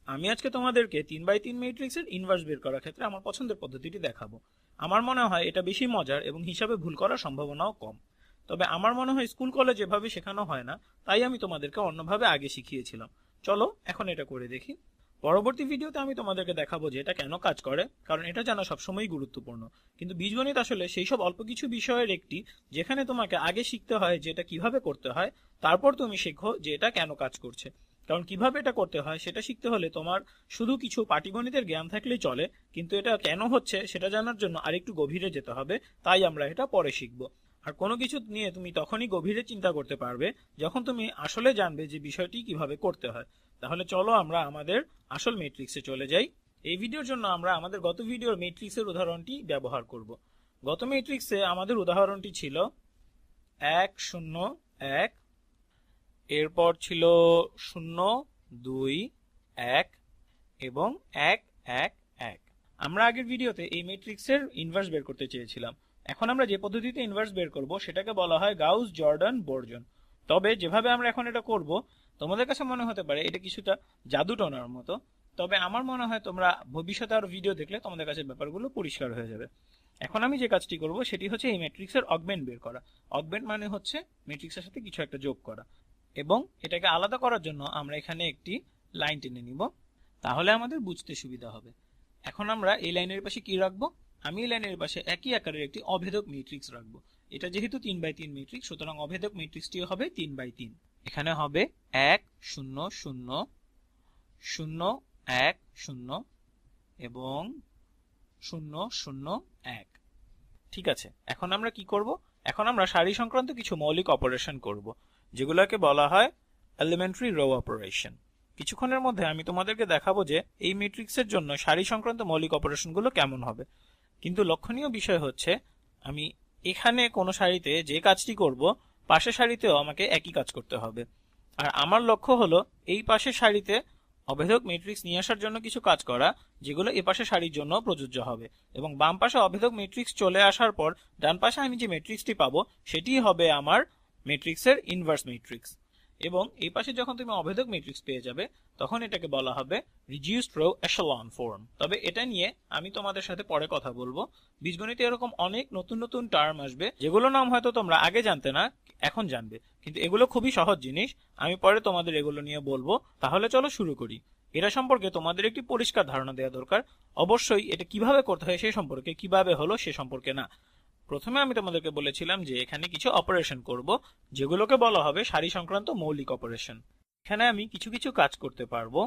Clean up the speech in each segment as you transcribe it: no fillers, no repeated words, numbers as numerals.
আমি আজকে তোমাদেরকে 3x3 ম্যাট্রিক্সের ইনভার্স বের করার ক্ষেত্রে আমার পছন্দের পদ্ধতিটি দেখাবো। আমার মনে হয় এটা বেশি মজার এবং হিসাবে ভুল করার সম্ভাবনাও কম। তবে আমার মনে হয় স্কুল কলেজ এভাবে শেখানো হয় না, তাই আমি তোমাদেরকে অন্যভাবে আগে শিখিয়েছিলাম। চলো এখন এটা করে দেখি। পরবর্তী ভিডিওতে আমি তোমাদেরকে দেখাবো যে এটা কেন কাজ করে, কারণ এটা জানা সবসময়ই গুরুত্বপূর্ণ। কিন্তু বীজগণিত আসলে সেই সব অল্প কিছু বিষয়ের একটি, যেখানে তোমাকে আগে শিখতে হয় যে এটা কিভাবে করতে হয়, তারপর তুমি শেখো যে এটা কেন কাজ করছে। কারণ কিভাবে এটা করতে হয় সেটা শিখতে হলে তোমার শুধু কিছু পাটিগণিতের জ্ঞান থাকলেই চলে, কিন্তু এটা কেন হচ্ছে সেটা জানার জন্য আরেকটু গভীরে যেতে হবে। তাই আমরা এটা পরে শিখবো। আর কোনো কিছু নিয়ে তুমি তখনই গভীরে চিন্তা করতে পারবে যখন তুমি আসলে জানবে যে বিষয়টি কিভাবে করতে হয়। তাহলে চলো আমরা আমাদের আসল ম্যাট্রিক্সে চলে যাই। এই ভিডিওর জন্য আমরা আমাদের গত ভিডিওর ম্যাট্রিক্সের উদাহরণটি ব্যবহার করব। গত ম্যাট্রিক্সে আমাদের উদাহরণটি ছিল 1 0 1, এরপর ছিল 0 2 1 এবং 1 1 1। আমরা আগের ভিডিওতে এই ম্যাট্রিক্সের ইনভার্স বের করতে চেয়েছিলাম। এখন আমরা যে পদ্ধতিতে ইনভার্স বের করব সেটাকে বলা হয় গাউস জর্ডান বর্জন। তবে যেভাবে আমরা এখন এটা করব, তোমাদের কাছে মনে হতে পারে এটা কিছুটা জাদুটনার মতো। তবে আমার মনে হয় তোমরা ভবিষ্যতে আরো ভিডিও দেখলে তোমাদের কাছে ব্যাপারগুলো পরিষ্কার হয়ে যাবে। এখন আমি যে কাজটি করব সেটি হচ্ছে এই ম্যাট্রিক্সের অগমেন্ট বের করা। অগমেন্ট মানে হচ্ছে ম্যাট্রিক্সের সাথে কিছু একটা যোগ করা, এবং এটাকে আলাদা করার জন্য আমরা এখানে একটি লাইন টেনে নিব, তাহলে আমাদের বুঝতে সুবিধা হবে। এখন আমরা এই লাইনের পাশে কি রাখবো? আমি এই লাইনের পাশে একই আকারের একটি অভেদক ম্যাট্রিক্স রাখবো। এটা যেহেতু 3x3 ম্যাট্রিক্স, সুতরাং অভেদক ম্যাট্রিক্সটি হবে 3x3। এখানে হবে 1 0 0 0 1 0 এবং 0 0 1। ঠিক আছে, এখন আমরা কি করব? এখন আমরা সারি সংক্রান্ত কিছু মৌলিক অপারেশন করব, যেগুলোকে বলা হয় এলিমেন্টারি রো অপারেশন। কিছুক্ষণের মধ্যে আমি তোমাদেরকে দেখাবো যে এই ম্যাট্রিক্সের জন্য সারি সংক্রান্ত মৌলিক অপারেশনগুলো কেমন হবে। কিন্তু লক্ষণীয় বিষয় হচ্ছে, আমি এখানে কোনো সারিতে যে কাজটি করব, পাশের সারিতেও আমাকে একই কাজ করতে হবে। আর আমার লক্ষ্য হলো এই পাশের সারিতে অভেদক ম্যাট্রিক্স নিয়ে আসার জন্য কিছু কাজ করা, যেগুলো এ পাশের সারির জন্য প্রযোজ্য হবে। এবং বাম পাশে অভেদক ম্যাট্রিক্স চলে আসার পর ডান পাশে আমি যে ম্যাট্রিক্সটি পাবো সেটি হবে আমার ম্যাট্রিক্সের ইনভার্স ম্যাট্রিক্স। এবং এই পাশে যখন তুমি অভেদক ম্যাট্রিক্স পেয়ে যাবে, তখন এটাকে বলা হবে রিডিউসড রো এশালন ফর্ম। তবে এটা নিয়ে আমি তোমাদের সাথে পরে কথা বলবো। বীজগণিতে এরকম অনেক নতুন নতুন টার্ম আসবে, যেগুলো নাম হয়তো তোমরা আগে জানতে না, এখন জানবে। কিন্তু এগুলো খুবই সহজ জিনিস, আমি পরে তোমাদের এগুলো নিয়ে বলবো। তাহলে চলো শুরু করি। এটা সম্পর্কে তোমাদের একটি পরিষ্কার ধারণা দেওয়া দরকার। অবশ্যই এটা কিভাবে করতে হয় সে সম্পর্কে, কিভাবে হলো সে সম্পর্কে না। প্রথমে আমি তোমাদেরকে বলেছিলাম যে এখানে কিছু অপারেশন করব, যেগুলোকে বলা হবে সারি সংক্রান্ত মৌলিক অপারেশন। এখানে আমি কিছু কিছু কাজ করতে পারবো।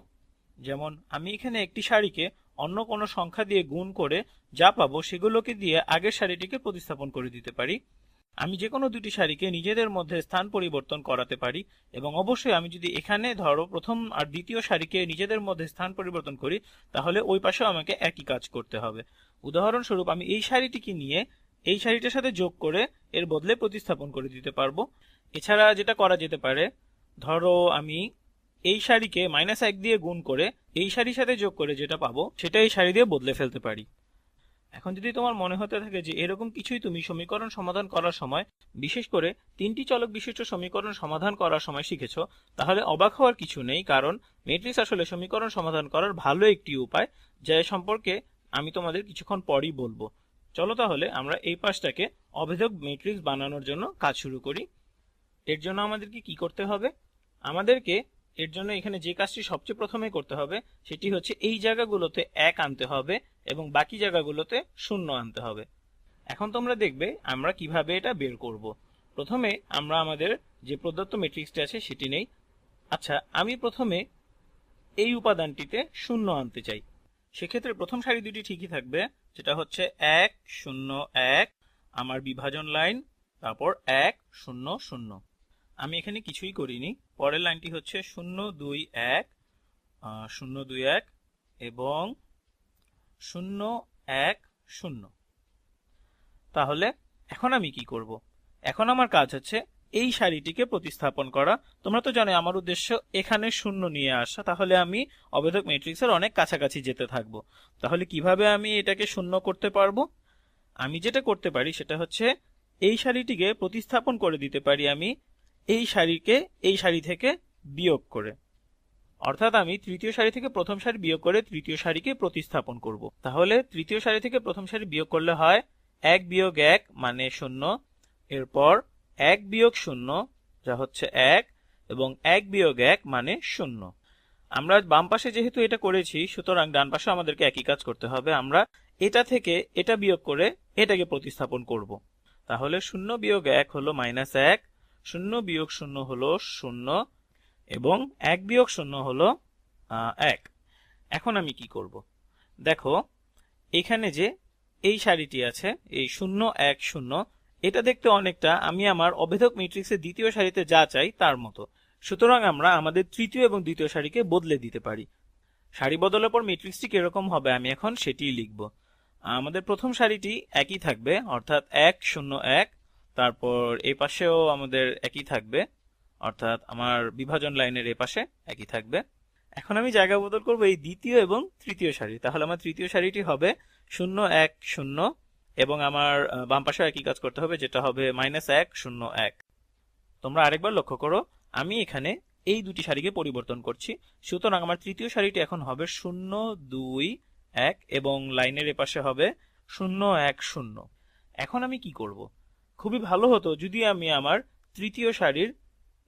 যেমন আমি এখানে একটি সারিকে অন্য কোনো সংখ্যা দিয়ে গুণ করে যা পাবো সেগুলোকে দিয়ে আগের সারিটিকে প্রতিস্থাপন করে দিতে পারি। আমি যে কোনো দুটি সারিকে নিজেদের মধ্যে স্থান পরিবর্তন করাতে পারি। এবং অবশ্যই আমি যদি এখানে ধরো প্রথম আর দ্বিতীয় সারিকে নিজেদের মধ্যে স্থান পরিবর্তন করি, তাহলে ওই পাশেও আমাকে একই কাজ করতে হবে। উদাহরণস্বরূপ আমি এই সারিটিকে নিয়ে এই সারিটার সাথে যোগ করে এর বদলে প্রতিস্থাপন করে দিতে পারবো। এছাড়া যেটা করা যেতে পারে, ধরো আমি এই সারিকে -1 দিয়ে গুণ করে এই সারির সাথে যোগ করে যেটা পাবো সেটা এই সারি দিয়ে বদলে ফেলতে পারি। এখন যদি তোমার মনে হতে থাকে যে এরকম কিছুই তুমি সমীকরণ সমাধান করার সময়, বিশেষ করে তিনটি চলক বিশিষ্ট সমীকরণ সমাধান করার সময় শিখেছো, তাহলে অবাক হওয়ার কিছু নেই। কারণ ম্যাট্রিক্স আসলে সমীকরণ সমাধান করার ভালো একটি উপায়, যা সম্পর্কে আমি তোমাদের কিছুক্ষণ পরই বলবো। চলো তাহলে আমরা এই পাশটাকে অভেদক ম্যাট্রিক্স বানানোর জন্য কাজ শুরু করি। এর জন্য আমাদেরকে কি করতে হবে? আমাদেরকে এর জন্য এখানে যে কাজটি সবচেয়ে প্রথমে করতে হবে সেটি হচ্ছে এই জায়গাগুলোতে 1 আনতে হবে এবং বাকি জায়গাগুলোতে 0 আনতে হবে। এখন তোমরা দেখবে আমরা কিভাবে এটা বের করব। প্রথমে আমরা আমাদের যে প্রদত্ত ম্যাট্রিক্সটি আছে সেটি নেই। আচ্ছা, আমি প্রথমে এই উপাদানটিতে 0 আনতে চাই। সেক্ষেত্রে প্রথম সারি দুটি ঠিকই থাকবে, যেটা হচ্ছে 1 0 1 আমার বিভাজন লাইন, তারপর 1 0 0। আমি এখানে কিছুই করিনি। পরের লাইনটি হচ্ছে 0 2 1 0 2 1 এবং 0 1 0। তাহলে এখন আমি কি করব? এখন আমার কাজ হচ্ছে এই সারিটিকে প্রতিস্থাপন করা। তোমরা তো জানো আমার উদ্দেশ্য এখানে 0 নিয়ে আসা, তাহলে আমি অভেদক ম্যাট্রিক্সের অনেক কাছাকাছি যেতে থাকবো। তাহলে কিভাবে আমি এটাকে 0 করতে পারবো? আমি যেটা করতে পারি সেটা হচ্ছে এই সারিটিকে প্রতিস্থাপন করে দিতে পারি আমি এই সারিকে এই সারি থেকে বিয়োগ করে। অর্থাৎ আমি তৃতীয় সারি থেকে প্রথম সারি বিয়োগ করে তৃতীয় সারিকে প্রতিস্থাপন করব। তাহলে তৃতীয় সারি থেকে প্রথম সারি বিয়োগ করলে হয় 1 বিয়োগ 1 মানে 0, এরপর 1 বিয়োগ 0 যা হচ্ছে 1, এবং 1 বিয়োগ 1 মানে 0। আমরা বাম পাশে যেহেতু এটা করেছি, সুতরাং ডান পাশে আমাদেরকে একই কাজ করতে হবে। আমরা এটা থেকে এটা বিয়োগ করে এটাকে প্রতিস্থাপন করব। তাহলে 0 বিয়োগ 1 হলো -1, 0 বিয়োগ 0 হলো 0, এবং 1 বিয়োগ 0 হলো 1। এখন আমি কি করব? দেখো এখানে যে এই সারিটি আছে, এই 0 1 0, এটা দেখতে অনেকটা আমি আমার অভেদক ম্যাট্রিক্সের দ্বিতীয় সারিতে যা চাই তার মতো। সুতরাং আমরা আমাদের তৃতীয় এবং দ্বিতীয় সারিকে বদলে দিতে পারি। সারি বদলের পর ম্যাট্রিক্সটি কিরকম হবে আমি এখন সেটিই লিখব। আমাদের প্রথম সারিটি একই থাকবে, অর্থাৎ 1 0 1, তারপর এই পাশেও আমাদের একই থাকবে, অর্থাৎ আমার বিভাজন লাইনের এই পাশে একই থাকবে। এখন আমি জায়গা বদল করব এই দ্বিতীয় এবং তৃতীয় সারি। তাহলে আমার তৃতীয় সারিটি হবে 0 1 0, এবং আমার বাম পাশেও একই কাজ করতে হবে, যেটা হবে -1 0 1। তোমরা আরেকবার লক্ষ্য করো, আমি এখানে এই দুটি সারিকে পরিবর্তন করছি। সুতরাং আমার তৃতীয় সারিটি এখন হবে 0 2 1, এবং লাইনের এপাশে হবে 0 1 0। এখন আমি কি করব? খুবই ভালো হতো যদি আমি আমার তৃতীয় সারির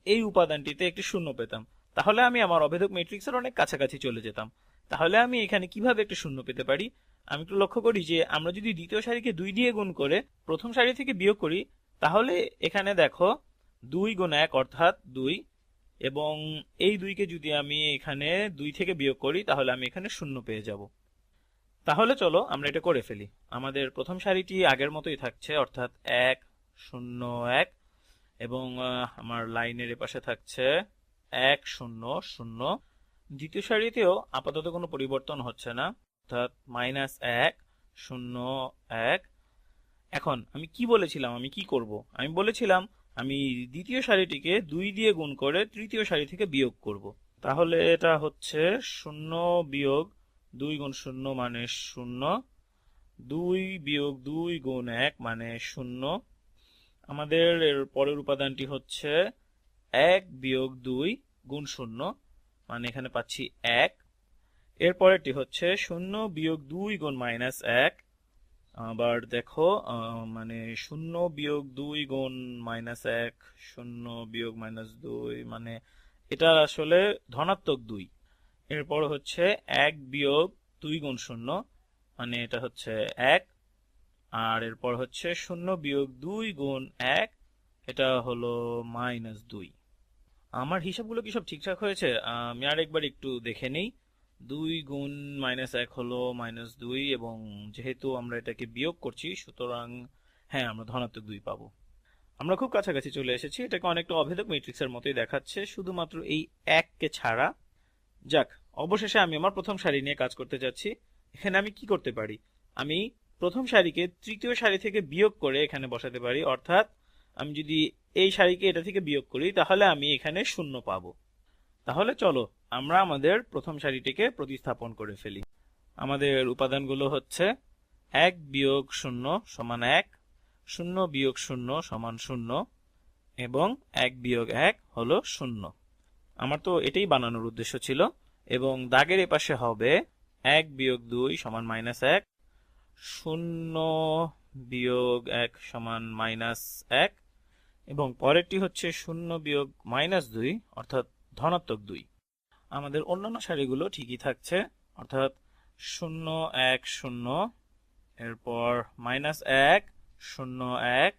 এই উপাদানটিতে একটি 0 পেতাম, তাহলে আমি আমার অভেদক ম্যাট্রিক্সের অনেক কাছাকাছি চলে যেতাম। তাহলে আমি এখানে কিভাবে একটা 0 পেতে পারি? আমি একটু লক্ষ্য করি যে আমরা যদি দ্বিতীয় সারিকে 2 দিয়ে গুণ করে প্রথম সারি থেকে বিয়োগ করি, তাহলে এখানে দেখো 2 গুণ 1 অর্থাৎ 2, এবং এই 2 কে যদি আমি এখানে 2 থেকে বিয়োগ করি তাহলে আমি এখানে 0 পেয়ে যাব। তাহলে চলো আমরা এটা করে ফেলি। আমাদের প্রথম সারিটি আগের মতোই থাকছে, অর্থাৎ 1 0 1, এবং আমার লাইনের এপাশে থাকছে 1 0 0। দ্বিতীয় সারিতেও আপাতত কোনো পরিবর্তন হচ্ছে না, অর্থাৎ -1 0 1। এখন আমি কি বলেছিলাম আমি কি করব? আমি বলেছিলাম আমি দ্বিতীয় সারিটিকে 2 দিয়ে গুণ করে তৃতীয় সারি থেকে বিয়োগ করব। তাহলে এটা হচ্ছে 0 বিয়োগ 2 গুণ 0 মানে 0, 2 বিয়োগ 2 গুণ 1 মানে 0। আমাদের এর পরের উপাদানটি হচ্ছে 1 বিয়োগ 2 গুণ 0, মানে এখানে পাচ্ছি 1। এর পরেরটি হচ্ছে 0 বিয়োগ 2 গুণ -1। আবার দেখো মানে 0 বিয়োগ 2 গুণ -1, 0 বিয়োগ -2, মানে এটা আসলে ধনাত্মক 2। এরপর হচ্ছে 1 বিয়োগ 2 গুণ 0, মানে এটা হচ্ছে 1। আর এরপর হচ্ছে 0 বিয়োগ 2 গুণ 1, এটা হলো -2। আমার হিসাবগুলো কি সব ঠিকঠাক হয়েছে? আমি আরেকবার একটু দেখে নেই। 2 গুণ -1 হলো -2, এবং যেহেতু আমরা এটাকে বিয়োগ করছি সুতরাং হ্যাঁ আমরা ধনাত্মক 2 পাবো। আমরা খুব কাছাকাছি চলে এসেছি। এটাকে অনেকটা অভেদক ম্যাট্রিক্সের মতোই দেখাচ্ছে, শুধুমাত্র এই 1 কে ছাড়া। যাক, অবশেষে আমি আমার প্রথম সারি নিয়ে কাজ করতে যাচ্ছি। এখানে আমি কি করতে পারি? আমি প্রথম সারিকে তৃতীয় সারি থেকে বিয়োগ করে এখানে বসাতে পারি, অর্থাৎ আমি যদি এই সারিকে এটা থেকে বিয়োগ করি তাহলে আমি এখানে 0 পাবো। তাহলে চলো আমরা আমাদের প্রথম সারিটিকে প্রতিস্থাপন করে ফেলি। আমাদের উপাদানগুলো হচ্ছে 1 বিয়োগ 0 সমান 1, 0 বিয়োগ 0 সমান 0, এবং 1 বিয়োগ 1 হলো 0। আমার তো এটাই বানানোর উদ্দেশ্য ছিল। এবং দাগের এপাশে হবে 1 বিয়োগ 2 সমান -1, 0 বিয়োগ 1 সমান -1, এবং পরেরটি হচ্ছে 0 বিয়োগ -2 অর্থাৎ ধনাত্মক 2। আমাদের অন্যান্য সারিগুলো ঠিকই থাকছে, অর্থাৎ 0 1 0, এরপর -1 0 1,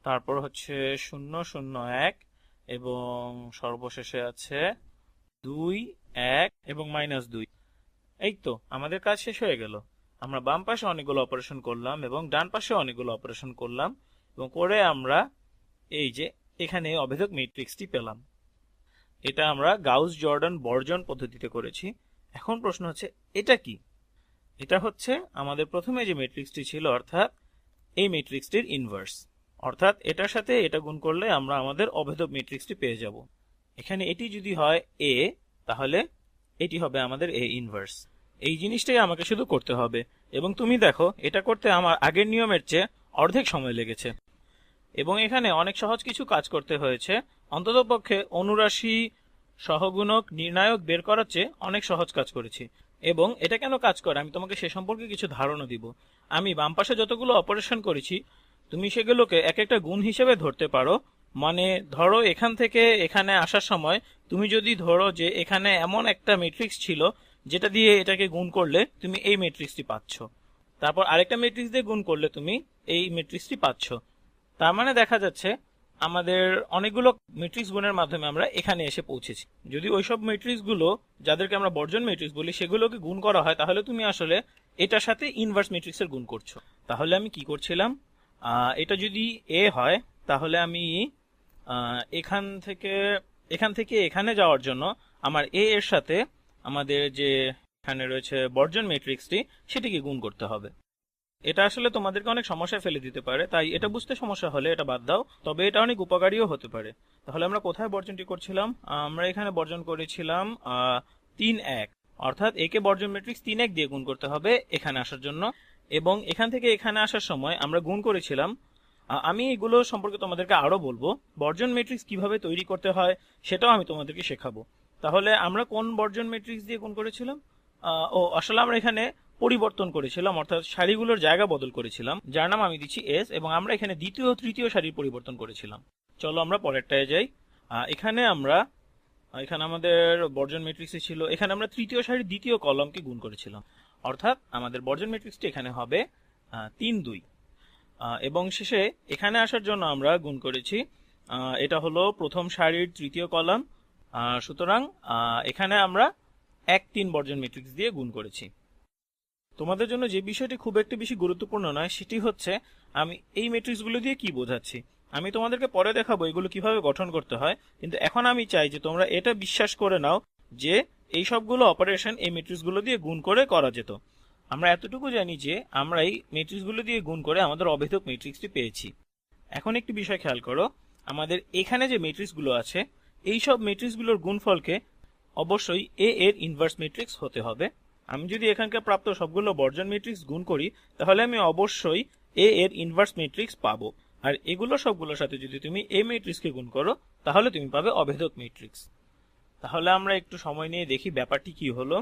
তারপর হচ্ছে 0 0 1, এবং সর্বশেষে আছে 2 1 এবং -2। এই তো আমাদের কাজ শেষ হয়ে গেল। আমরা বাম পাশে অনেকগুলো অপারেশন করলাম এবং ডান পাশে অনেকগুলো অপারেশন করলাম, এবং করে আমরা এই যে এখানে অভেদক ম্যাট্রিক্সটি পেলাম। এটা আমরা গাউস জর্ডান বর্জন পদ্ধতিতে করেছি। এখন প্রশ্ন হচ্ছে এটা কি? এটা হচ্ছে আমাদের প্রথমে যে ম্যাট্রিক্সটি ছিল, অর্থাৎ এই ম্যাট্রিক্সটির ইনভার্স। অর্থাৎ এটার সাথে এটা গুণ করলে আমরা আমাদের অভেদক ম্যাট্রিক্সটি পেয়ে যাব। এখানে এটি যদি হয় a, তাহলে এটি হবে আমাদের a ইনভার্স। এই জিনিসটাই আমাকে শুধু করতে হবে, এবং তুমি দেখো এটা করতে আমার আগের নিয়মের চেয়ে অর্ধেক সময় লেগেছে। এবং এখানে অনেক সহজ কিছু কাজ করতে হয়েছে, অন্ততপক্ষে অনুরাশি সহগুণক নির্ণায়ক বের করার চেয়ে অনেক সহজ কাজ করেছি। এবং এটা কেন কাজ করে আমি তোমাকে সে সম্পর্কে কিছু ধারণা দিব। আমি বাম পাশে যতগুলো অপারেশন করেছি তুমি সেগুলোকে এক একটা গুণ হিসেবে ধরতে পারো। মানে ধরো এখান থেকে এখানে আসার সময় তুমি যদি ধরো যে এখানে এমন একটা ম্যাট্রিক্স ছিল যেটা দিয়ে এটাকে গুণ করলে তুমি এই ম্যাট্রিক্সটি পাচ্ছ, তারপর আরেকটা ম্যাট্রিক্স দিয়ে গুণ করলে তুমি এই ম্যাট্রিক্সটি পাচ্ছ। তার মানে দেখা যাচ্ছে আমাদের অনেকগুলো ম্যাট্রিক্স গুণের মাধ্যমে আমরা এখানে এসে পৌঁছেছি। যদি ওইসব ম্যাট্রিক্স গুলো যাদেরকে আমরা বর্জন ম্যাট্রিক্স বলি সেগুলোকে গুণ করা হয় তাহলে তুমি আসলে এটার সাথে ইনভার্স ম্যাট্রিক্সের গুণ করছো। তাহলে আমি কি করছিলাম, এটা যদি এ হয় তাহলে আমি এখান থেকে এখানে যাওয়ার জন্য আমার এ এর সাথে আমাদের যে এখানে রয়েছে বর্জন ম্যাট্রিক্সটি সেটিকে গুণ করতে হবে। এটা আসলে তোমাদেরকে অনেক সমস্যায় ফেলে দিতে পারে, তাই এটা বুঝতে সমস্যা হলে এটা বাদ দাও, তবে এটা অনেক উপকারীও হতে পারে। তাহলে আমরা কোথায় বর্জনটি করছিলাম, আমরা এখানে বর্জন করেছিলাম 3-1, অর্থাৎ একে বর্জন ম্যাট্রিক্স 3-1 দিয়ে গুণ করতে হবে এখানে আসার জন্য। এবং এখান থেকে এখানে আসার সময় আমরা গুণ করেছিলাম, আমি এগুলো সম্পর্কে তোমাদেরকে আরো বলবো। বর্জন ম্যাট্রিক্স কিভাবে তৈরি করতে হয় সেটাও আমি তোমাদেরকে শেখাবো। তাহলে আমরা কোন বর্জন ম্যাট্রিক্স দিয়ে গুণ করেছিলাম, আসলে আমরা এখানে পরিবর্তন করেছিলাম, অর্থাৎ সারিগুলোর জায়গা বদল করেছিলাম, যার নাম আমি দিচ্ছি এস, এবং আমরা এখানে দ্বিতীয় ও তৃতীয় সারির পরিবর্তন করেছিলাম। চলো আমরা পরেরটায় যাই। এখানে আমাদের বর্জন ম্যাট্রিক্সে ছিল, এখানে আমরা তৃতীয় সারির দ্বিতীয় কলামকে গুণ করেছিলাম, অর্থাৎ আমাদের বর্জন ম্যাট্রিক্সটি এখানে হবে 3-2। এবং শেষে এখানে আসার জন্য আমরা গুণ করেছি, এটা হলো প্রথম সারির তৃতীয় কলাম, সুতরাং এখানে আমরা 1-3 বর্জন ম্যাট্রিক্স দিয়ে গুণ করেছি। তোমাদের জন্য যে বিষয়টি খুব একটা বেশি গুরুত্বপূর্ণ নয় সেটি হচ্ছে আমি এই ম্যাট্রিক্সগুলো দিয়ে কি বোঝাচ্ছি। আমি তোমাদেরকে পরে দেখাবো এগুলো কিভাবে গঠন করতে হয়, কিন্তু এখন আমি চাই যে তোমরা এটা বিশ্বাস করে নাও যে এই সবগুলো অপারেশন এই ম্যাট্রিক্সগুলো দিয়ে গুণ করে করা যেত। আমরা এতটুকু জানি যে আমরা এই ম্যাট্রিক্সগুলো দিয়ে গুণ করে আমাদের অভেদক ম্যাট্রিক্সটি পেয়েছি। এখন একটি বিষয় খেয়াল করো, আমাদের এখানে যে ম্যাট্রিক্সগুলো আছে এই সব ম্যাট্রিক্সগুলোর গুণফলকে অবশ্যই এ এর ইনভার্স ম্যাট্রিক্স হতে হবে। আমি যদি এখানকার প্রাপ্ত সবগুলো বর্জন ম্যাট্রিক্স গুণ করি তাহলে আমি অবশ্যই এ এর ইনভার্স ম্যাট্রিক্স পাবো, আর এগুলো সবগুলোর সাথে যদি তুমি এ ম্যাট্রিক্সকে গুণ করো তাহলে তুমি পাবে অভেদক ম্যাট্রিক্স। তাহলে আমরা একটু সময় নিয়ে দেখি ব্যাপারটি কি হলো।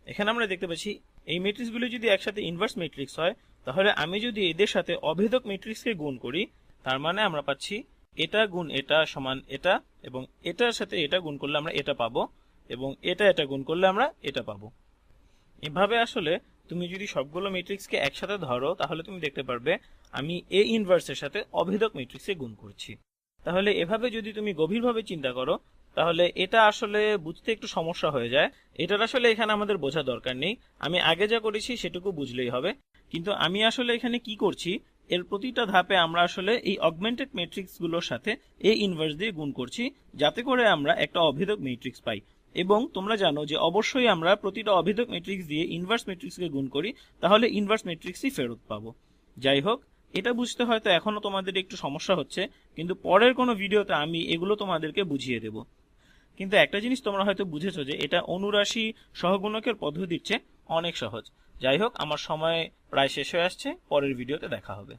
এখানে আমরা দেখতে পাচ্ছি এই ম্যাট্রিক্সগুলো যদি একসাথে ইনভার্স ম্যাট্রিক্স হয় তাহলে আমি যদি এদের সাথে অভেদক ম্যাট্রিক্সকে গুণ করি তার মানে আমরা পাচ্ছি এটা গুণ এটা সমান এটা, এবং এটার সাথে এটা গুণ করলে আমরা এটা পাবো, এবং এটা গুণ করলে আমরা এটা পাবো। এভাবে আসলে তুমি যদি সবগুলো ম্যাট্রিক্সকে একসাথে ধরো তাহলে তুমি দেখতে পারবে আমি এ ইনভার্সের সাথে অভেদক ম্যাট্রিক্সে গুণ করছি। তাহলে এভাবে যদি তুমি গভীরভাবে চিন্তা করো তাহলে এটা আসলে বুঝতে একটু সমস্যা হয়ে যায়। এটার আসলে এখানে আমাদের বোঝা দরকার নেই, আমি আগে যা করেছি সেটুকু বুঝলেই হবে। কিন্তু আমি আসলে এখানে কি করছি, এর প্রতিটা ধাপে আমরা আসলে এই অগমেন্টেড ম্যাট্রিক্স গুলোর সাথে এ ইনভার্স দিয়ে গুণ করছি যাতে করে আমরা একটা অভেদক ম্যাট্রিক্স পাই। এবং তোমরা জানো যে অবশ্যই আমরা প্রতিটা অভেদক ম্যাট্রিক্স দিয়ে ইনভার্স ম্যাট্রিক্সকে গুণ করি তাহলে ইনভার্স ম্যাট্রিক্সই ফেরত পাবো। যাই হোক, এটা বুঝতে হয়তো এখনো তোমাদের একটু সমস্যা হচ্ছে, কিন্তু পরের কোনো ভিডিওতে আমি এগুলো তোমাদেরকে বুঝিয়ে দেব। কিন্তু একটা জিনিস তোমরা হয়তো বুঝেছো যে এটা অনুরাশি সহগুণকের পদ্ধতির চেয়ে অনেক সহজ। যাই হোক, আমার সময় প্রায় শেষ হয়ে আসছে, পরের ভিডিওতে দেখা হবে।